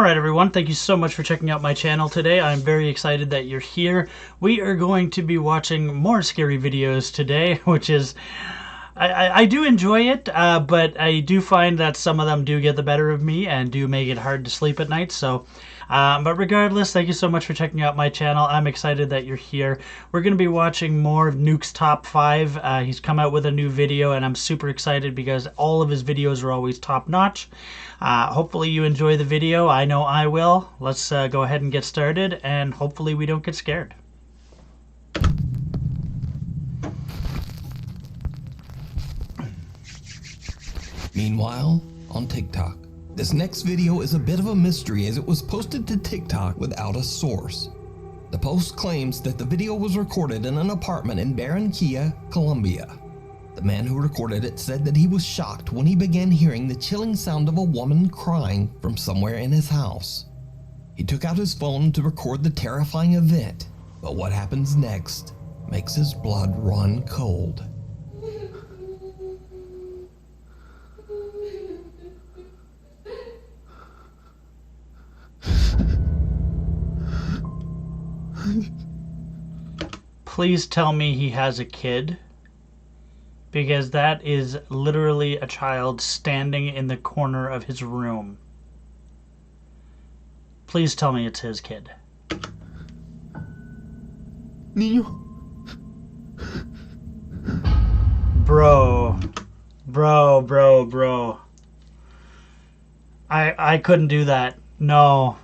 Alright everyone, thank you so much for checking out my channel today. I'm very excited that you're here. We are going to be watching more scary videos today, which is... I do enjoy it, but I do find that some of them do get the better of me and do make it hard to sleep at night. But regardless, thank you so much for checking out my channel. I'm excited that you're here. We're going to be watching more of Nuke's Top 5. He's come out with a new video, and I'm super excited because all of his videos are always top-notch. Hopefully you enjoy the video. I know I will. Let's go ahead and get started, and hopefully we don't get scared. Meanwhile, on TikTok. This next video is a bit of a mystery as it was posted to TikTok without a source. The post claims that the video was recorded in an apartment in Barranquilla, Colombia. The man who recorded it said that he was shocked when he began hearing the chilling sound of a woman crying from somewhere in his house. He took out his phone to record the terrifying event, but what happens next makes his blood run cold. Please tell me he has a kid, because that is literally a child standing in the corner of his room. Please tell me it's his kid. Niño. Bro. I couldn't do that. No,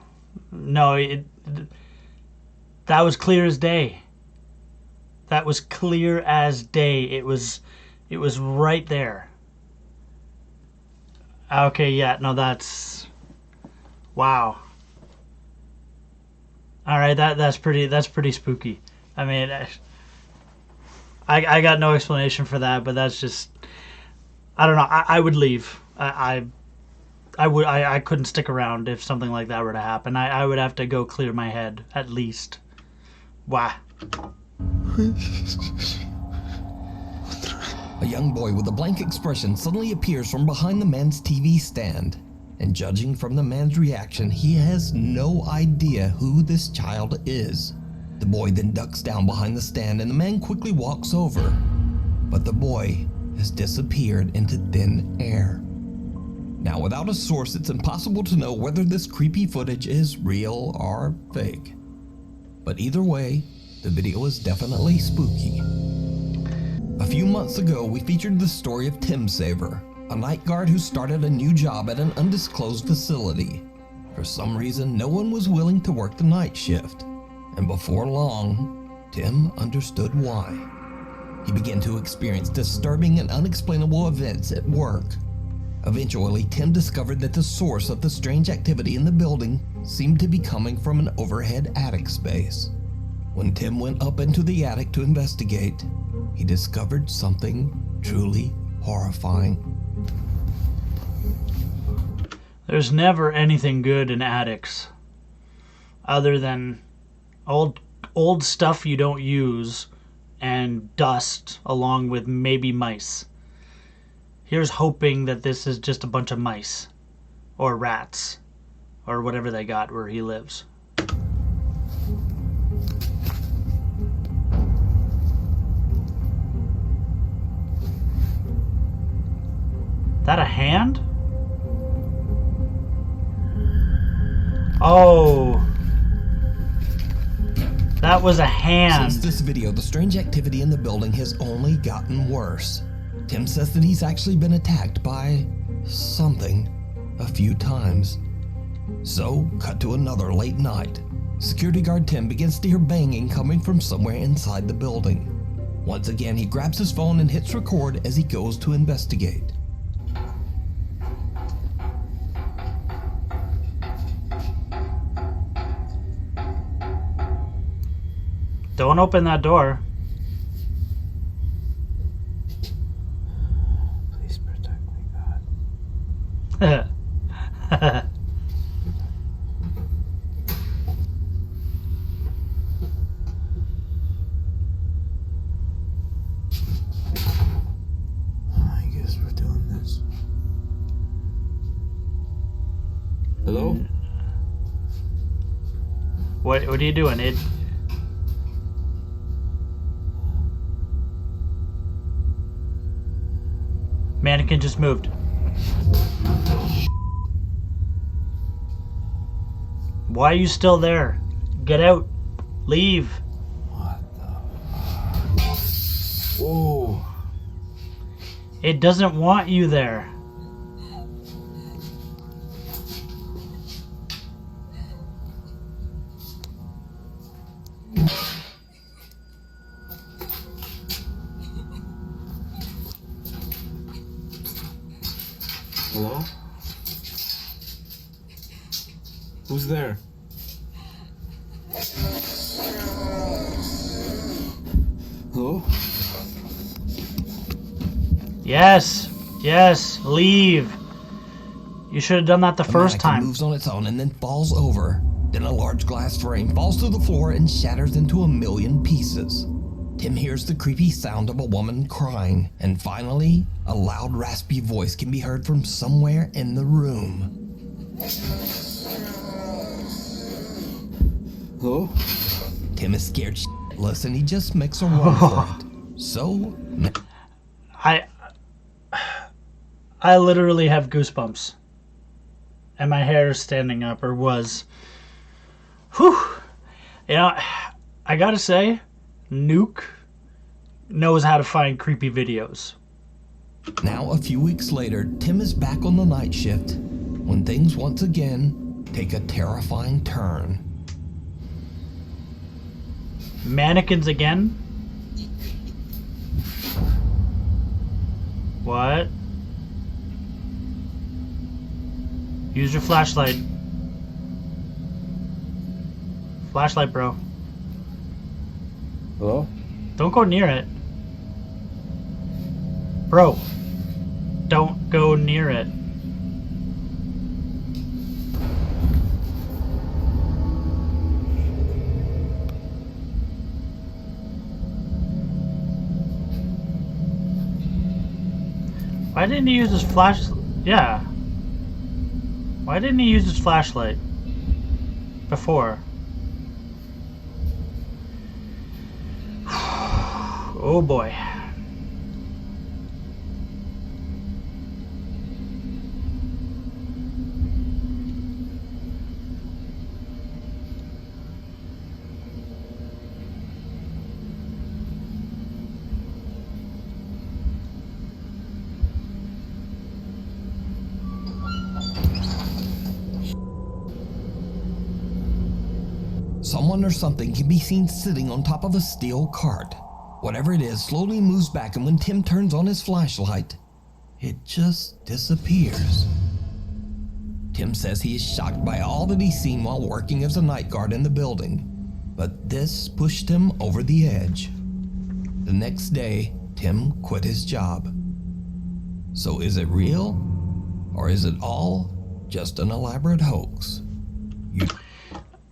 that was clear as day. That was clear as day. It was right there. Okay, yeah, no, that's... Wow. Alright, that's pretty spooky. I mean, I got no explanation for that, but that's just... I don't know, I would leave. I couldn't stick around if something like that were to happen. I would have to go clear my head, at least. Wow. A young boy with a blank expression suddenly appears from behind the man's TV stand, and judging from the man's reaction, he has no idea who this child is. The boy then ducks down behind the stand and the man quickly walks over, but the boy has disappeared into thin air. Now, without a source, it's impossible to know whether this creepy footage is real or fake. But either way, the video is definitely spooky. A few months ago, we featured the story of Tim Saver, a night guard who started a new job at an undisclosed facility. For some reason, no one was willing to work the night shift, and before long, Tim understood why. He began to experience disturbing and unexplainable events at work. Eventually, Tim discovered that the source of the strange activity in the building seemed to be coming from an overhead attic space. When Tim went up into the attic to investigate, he discovered something truly horrifying. There's never anything good in attics other than old stuff you don't use and dust along with maybe mice. Here's hoping that this is just a bunch of mice or rats or whatever they got where he lives. That a hand? Oh. That was a hand. Since this video, the strange activity in the building has only gotten worse. Tim says that he's actually been attacked by something a few times. So, cut to another late night. Security guard Tim begins to hear banging coming from somewhere inside the building. Once again, he grabs his phone and hits record as he goes to investigate. Don't open that door. Please protect me, God. I guess we're doing this. Hello? What are you doing? Mannequin just moved. Why are you still there? Get out. Leave. What the fuck? Whoa. It doesn't want you there. Hello? Who's there? Hello? Yes. Yes. Leave. You should have done that the first mannequin time. moves on its own and then falls over. Then a large glass frame falls to the floor and shatters into a million pieces. Tim hears the creepy sound of a woman crying, and finally, a loud, raspy voice can be heard from somewhere in the room. Hello? Tim is scared shitless and he just makes a run for it. So, I literally have goosebumps. And my hair is standing up, or was. Whew. You know, I gotta say, Nuke knows how to find creepy videos. now a few weeks later, Tim is back on the night shift when things once again take a terrifying turn. Mannequins again? What? Use your flashlight. Flashlight, bro. Hello? Don't go near it. Bro. Don't go near it. Why didn't he use his flash? Yeah. Why didn't he use his flashlight before? Oh boy. Someone or something can be seen sitting on top of a steel cart. Whatever it is slowly moves back, and when Tim turns on his flashlight, it just disappears. Tim says he is shocked by all that he's seen while working as a night guard in the building, but this pushed him over the edge. The next day, Tim quit his job. So is it real? Or is it all just an elaborate hoax?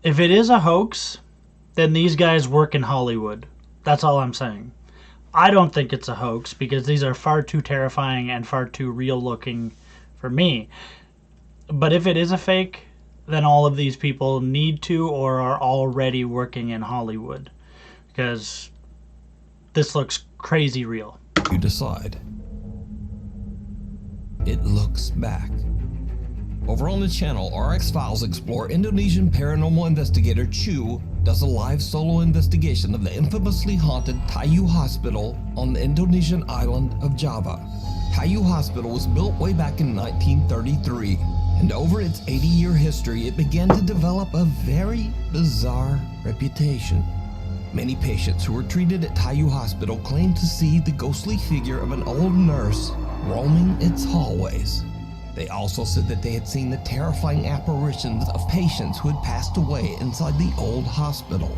If it is a hoax, then these guys work in Hollywood. That's all I'm saying. I don't think it's a hoax because these are far too terrifying and far too real looking for me. But if it is a fake, then all of these people need to or are already working in Hollywood because this looks crazy real. You decide. It looks back. Over on the channel, RX Files explore Indonesian paranormal investigator Chu does a live solo investigation of the infamously haunted Tayu Hospital on the Indonesian island of Java. Tayu Hospital was built way back in 1933, and over its 80-year history, it began to develop a very bizarre reputation. Many patients who were treated at Tayu Hospital claimed to see the ghostly figure of an old nurse roaming its hallways. They also said that they had seen the terrifying apparitions of patients who had passed away inside the old hospital.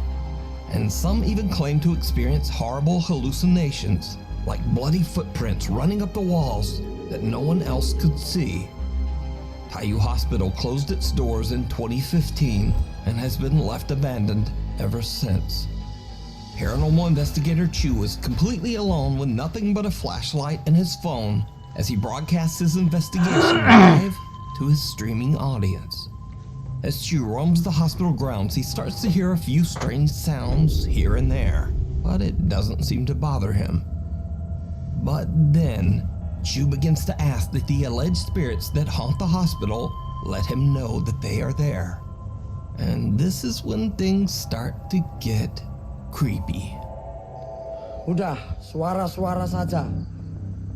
And some even claimed to experience horrible hallucinations, like bloody footprints running up the walls that no one else could see. Tayu Hospital closed its doors in 2015 and has been left abandoned ever since. Paranormal investigator Chu is completely alone with nothing but a flashlight and his phone as he broadcasts his investigation live to his streaming audience. As Chu roams the hospital grounds, he starts to hear a few strange sounds here and there, but it doesn't seem to bother him. But then, Chu begins to ask that the alleged spirits that haunt the hospital let him know that they are there. And this is when things start to get creepy. Udah, suara-suara saja.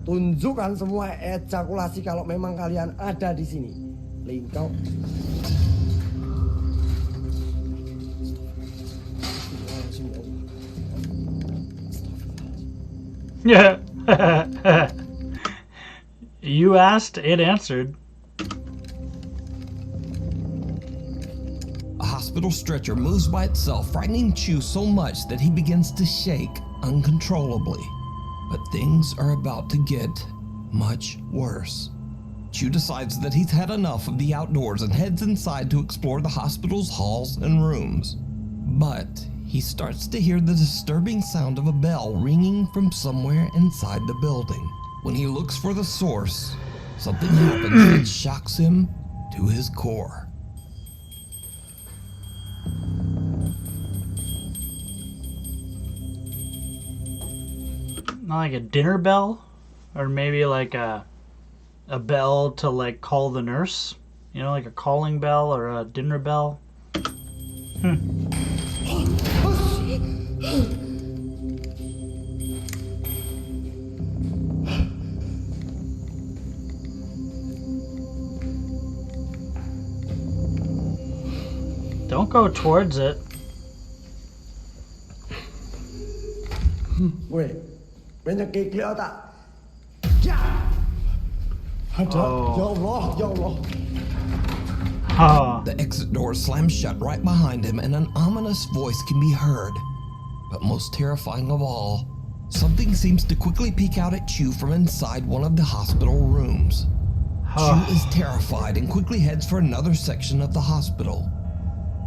Tunjukkan semua ejakulasi kalau memang kalian ada di sini. Lingkau. Yeah. You asked, it answered. A hospital stretcher moves by itself, frightening Chu so much that he begins to shake uncontrollably. But things are about to get much worse. Chu decides that he's had enough of the outdoors and heads inside to explore the hospital's halls and rooms. But he starts to hear the disturbing sound of a bell ringing from somewhere inside the building. When he looks for the source, something happens that shocks him to his core. Not like a dinner bell, or maybe like a bell to like call the nurse, you know, like a calling bell or a dinner bell. Don't go towards it. Weh, banyak keklik tak? Ya! Ada, ya Allah, ya Allah. Oh. The exit door slams shut right behind him and an ominous voice can be heard. But most terrifying of all, something seems to quickly peek out at Chu from inside one of the hospital rooms. Chu is terrified and quickly heads for another section of the hospital.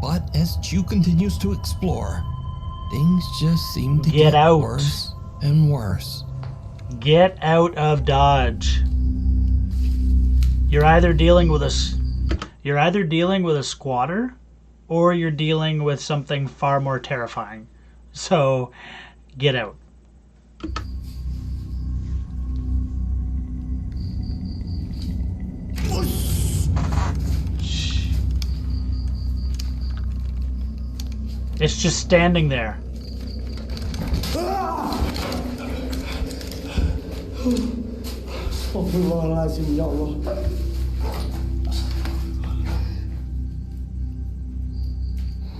But as Chu continues to explore, things just seem to get out. worse and worse. Get out of Dodge. You're either dealing with a squatter, or you're dealing with something far more terrifying. So, get out. It's just standing there. Astagfirullahaladzim, ya Allah.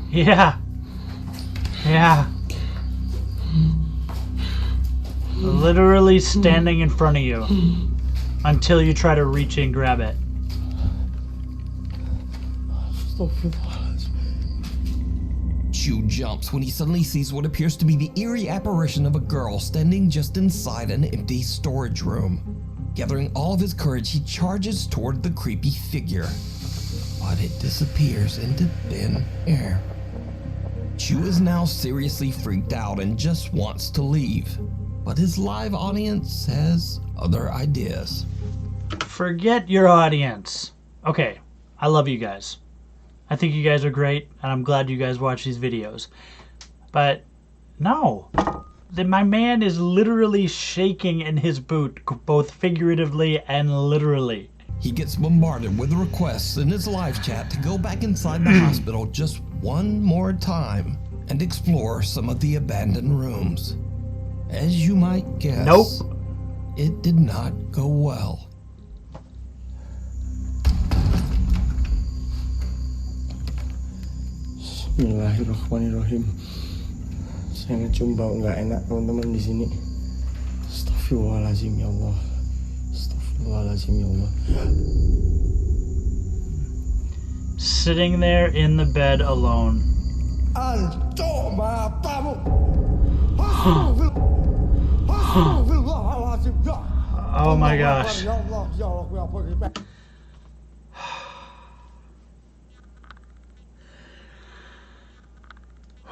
Yeah. Yeah. Literally standing in front of you until you try to reach and grab it. Chu jumps when he suddenly sees what appears to be the eerie apparition of a girl standing just inside an empty storage room. Gathering all of his courage, he charges toward the creepy figure, but it disappears into thin air. Chu is now seriously freaked out and just wants to leave, but his live audience has other ideas. Forget your audience. Okay, I love you guys. I think you guys are great, and I'm glad you guys watch these videos. But no, my man is literally shaking in his boot, both figuratively and literally. He gets bombarded with requests in his live chat to go back inside the hospital just one more time and explore some of the abandoned rooms. As you might guess, nope, it did not go well. Bismillahirrahmanirrahim. Saya ngecium bau nggak enak teman-teman di sini. Astagfirullahaladzim ya Allah. Astagfirullahaladzim ya Allah. Sitting there in the bed alone. Anco matamu. Astagfirullahaladzim ya. Oh my gosh. Ya Allah, ya Allah, ya Allah.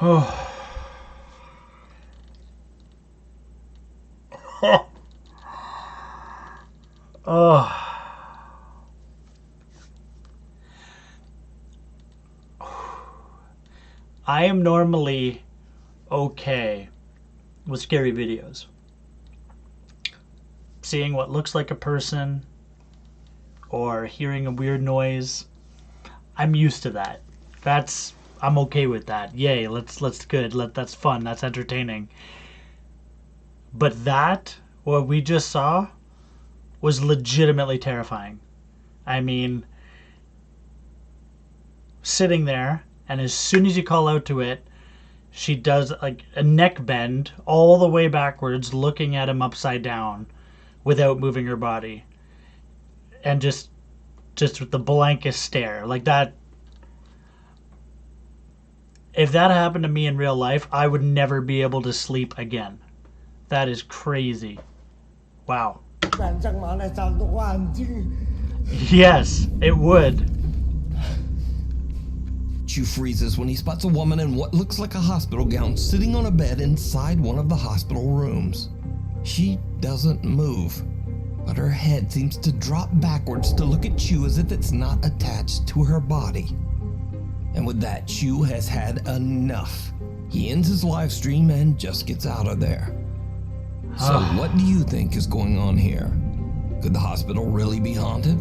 Oh. Oh. I am normally okay with scary videos. Seeing what looks like a person or hearing a weird noise, I'm used to that. I'm okay with that. Yay, that's good. That's fun. That's entertaining. But what we just saw was legitimately terrifying. I mean, sitting there, and as soon as you call out to it, she does like a neck bend all the way backwards, looking at him upside down without moving her body. And just with the blankest stare. Like that. If that happened to me in real life, I would never be able to sleep again. That is crazy. Wow. Yes, it would. Chu freezes when he spots a woman in what looks like a hospital gown sitting on a bed inside one of the hospital rooms. She doesn't move, but her head seems to drop backwards to look at Chu as if it's not attached to her body. And with that, Chu has had enough. He ends his live stream and just gets out of there. So what do you think is going on here? Could the hospital really be haunted?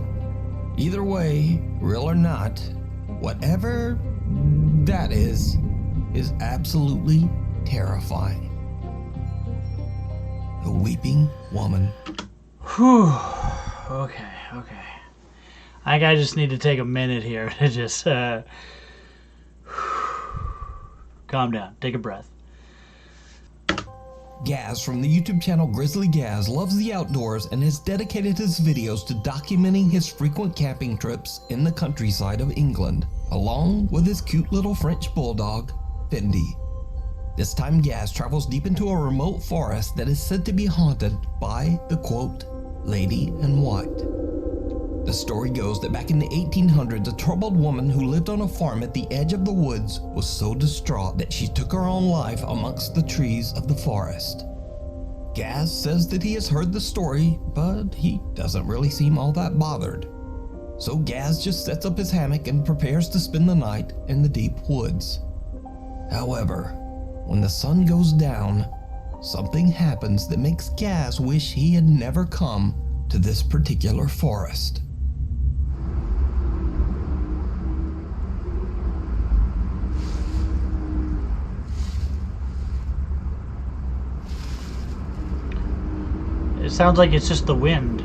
Either way, real or not, whatever that is absolutely terrifying. The Weeping Woman. Whew. Okay. I just need to take a minute here to just calm down. Take a breath. Gaz from the YouTube channel Grizzly Gaz loves the outdoors and has dedicated his videos to documenting his frequent camping trips in the countryside of England, along with his cute little French bulldog, Fendi. This time Gaz travels deep into a remote forest that is said to be haunted by the quote, Lady in White. The story goes that back in the 1800s, a troubled woman who lived on a farm at the edge of the woods was so distraught that she took her own life amongst the trees of the forest. Gaz says that he has heard the story, but he doesn't really seem all that bothered. So Gaz just sets up his hammock and prepares to spend the night in the deep woods. However, when the sun goes down, something happens that makes Gaz wish he had never come to this particular forest. It sounds like it's just the wind.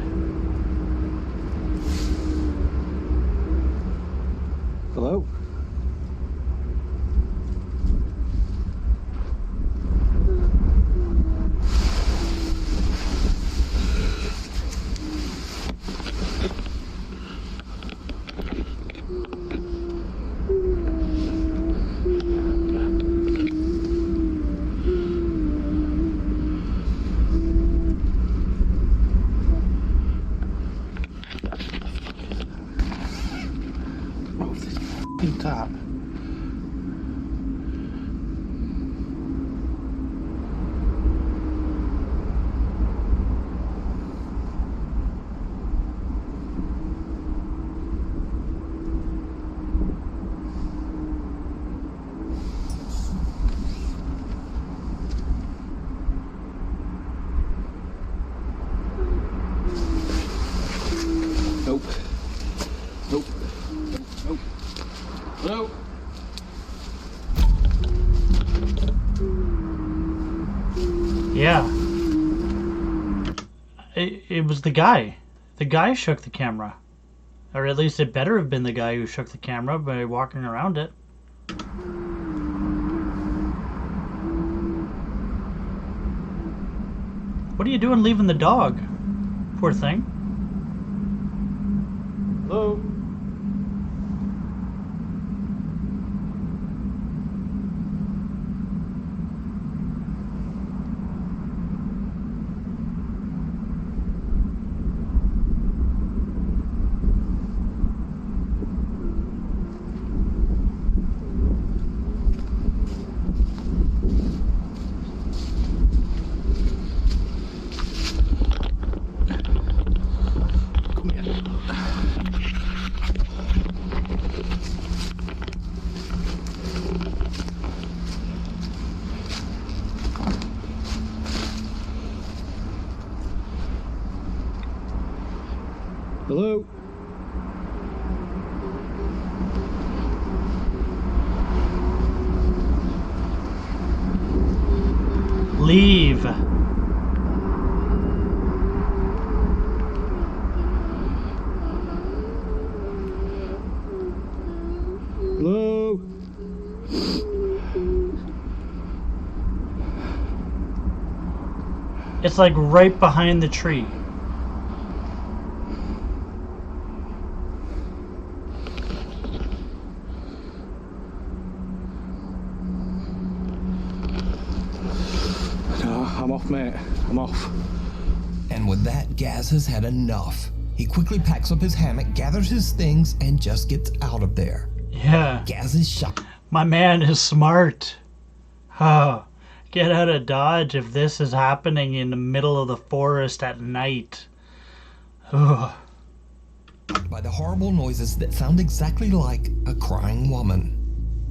Hello? Top. Nope. Nope. Nope. Hello? Yeah. It was the guy. The guy shook the camera. Or at least it better have been the guy who shook the camera by walking around it. What are you doing leaving the dog? Poor thing. Hello? Hello? Leave. Hello? It's like right behind the tree. No, I'm off, mate. I'm off. And with that, Gaz has had enough. He quickly packs up his hammock, gathers his things, and just gets out of there. Yeah. Gaz is shocked. My man is smart. Oh, get out of Dodge if this is happening in the middle of the forest at night. Ugh. By the horrible noises that sound exactly like a crying woman.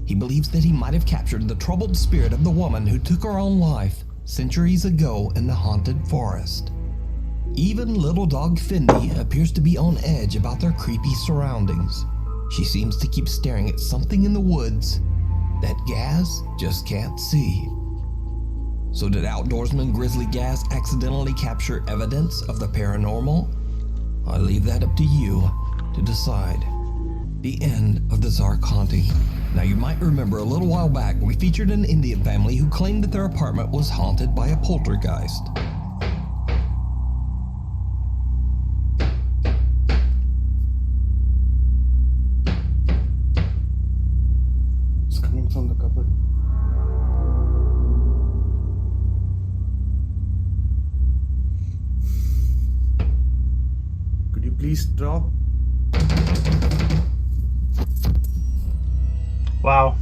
He believes that he might have captured the troubled spirit of the woman who took her own life centuries ago in the haunted forest. Even little dog Fendi appears to be on edge about their creepy surroundings. She seems to keep staring at something in the woods that Gaz just can't see. So did outdoorsman Grizzly Gaz accidentally capture evidence of the paranormal? I leave that up to you to decide. The end of the Zark haunting. Now you might remember a little while back we featured an Indian family who claimed that their apartment was haunted by a poltergeist. It's coming from the cupboard. Could you please drop? Wow.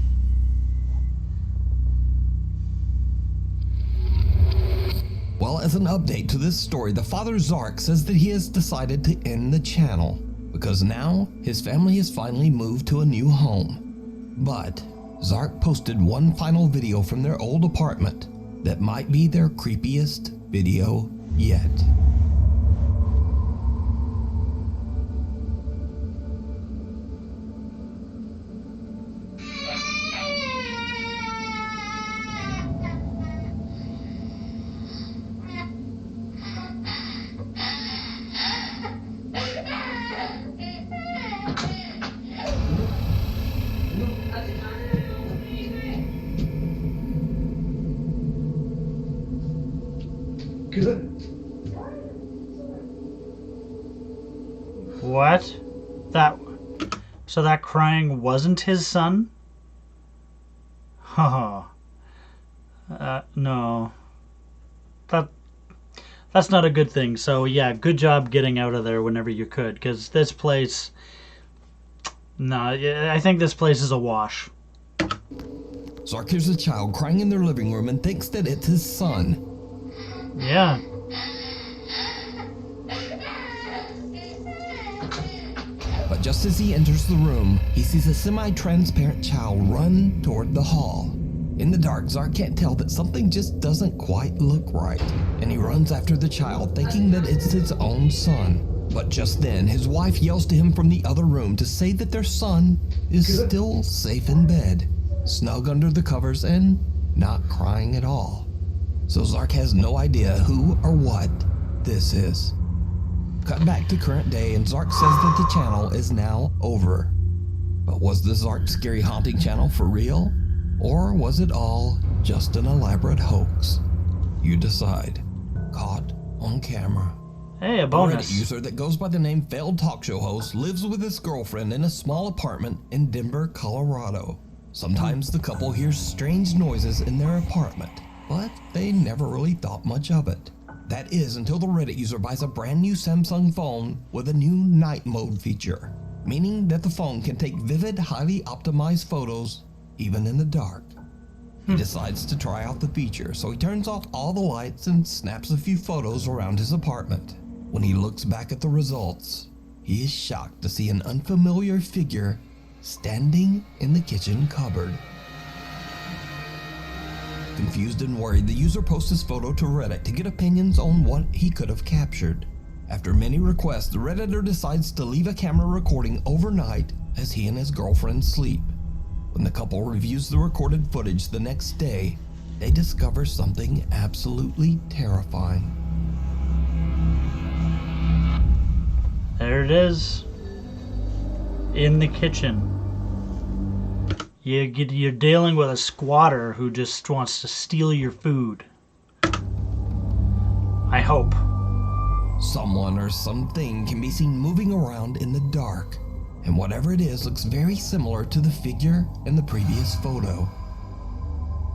Well, as an update to this story, the father Zark says that he has decided to end the channel because now his family has finally moved to a new home. But Zark posted one final video from their old apartment that might be their creepiest video yet. What? So that crying wasn't his son? Haha. No. That's not a good thing. So yeah, good job getting out of there whenever you could, because this place... No, I think this place is a wash. Zark hears a child crying in their living room and thinks that it's his son. Yeah. But just as he enters the room, he sees a semi-transparent child run toward the hall. In the dark, Zark can't tell that something just doesn't quite look right, and he runs after the child thinking that it's his own son. But just then, his wife yells to him from the other room to say that their son is still safe in bed, snug under the covers and not crying at all. So Zark has no idea who or what this is. Cut back to current day and Zark says that the channel is now over. But was the Zark Scary Haunting channel for real? Or was it all just an elaborate hoax? You decide. Caught on camera. Hey, a A Reddit bonus. user that goes by the name Failed Talk Show Host lives with his girlfriend in a small apartment in Denver, Colorado. Sometimes the couple hears strange noises in their apartment, but they never really thought much of it. That is until the Reddit user buys a brand new Samsung phone with a new night mode feature, meaning that the phone can take vivid, highly optimized photos even in the dark. He decides to try out the feature, so he turns off all the lights and snaps a few photos around his apartment. When he looks back at the results, he is shocked to see an unfamiliar figure standing in the kitchen cupboard. Confused and worried, the user posts his photo to Reddit to get opinions on what he could have captured. After many requests, the Redditor decides to leave a camera recording overnight as he and his girlfriend sleep. When the couple reviews the recorded footage the next day, they discover something absolutely terrifying. There it is. In the kitchen. You're dealing with a squatter who just wants to steal your food. I hope. Someone or something can be seen moving around in the dark, and whatever it is looks very similar to the figure in the previous photo.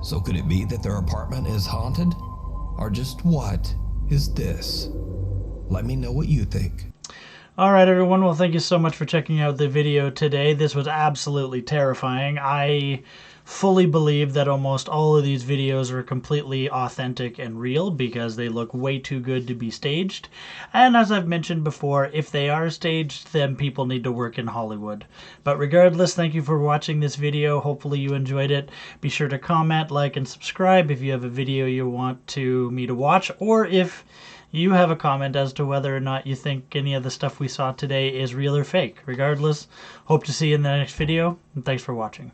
So could it be that their apartment is haunted? Or just what is this? Let me know what you think. Alright everyone, well thank you so much for checking out the video today. This was absolutely terrifying. I fully believe that almost all of these videos are completely authentic and real because they look way too good to be staged. And as I've mentioned before, if they are staged, then people need to work in Hollywood. But regardless, thank you for watching this video. Hopefully you enjoyed it. Be sure to comment, like, and subscribe if you have a video you want me to watch, or if you have a comment as to whether or not you think any of the stuff we saw today is real or fake. Regardless, hope to see you in the next video, and thanks for watching.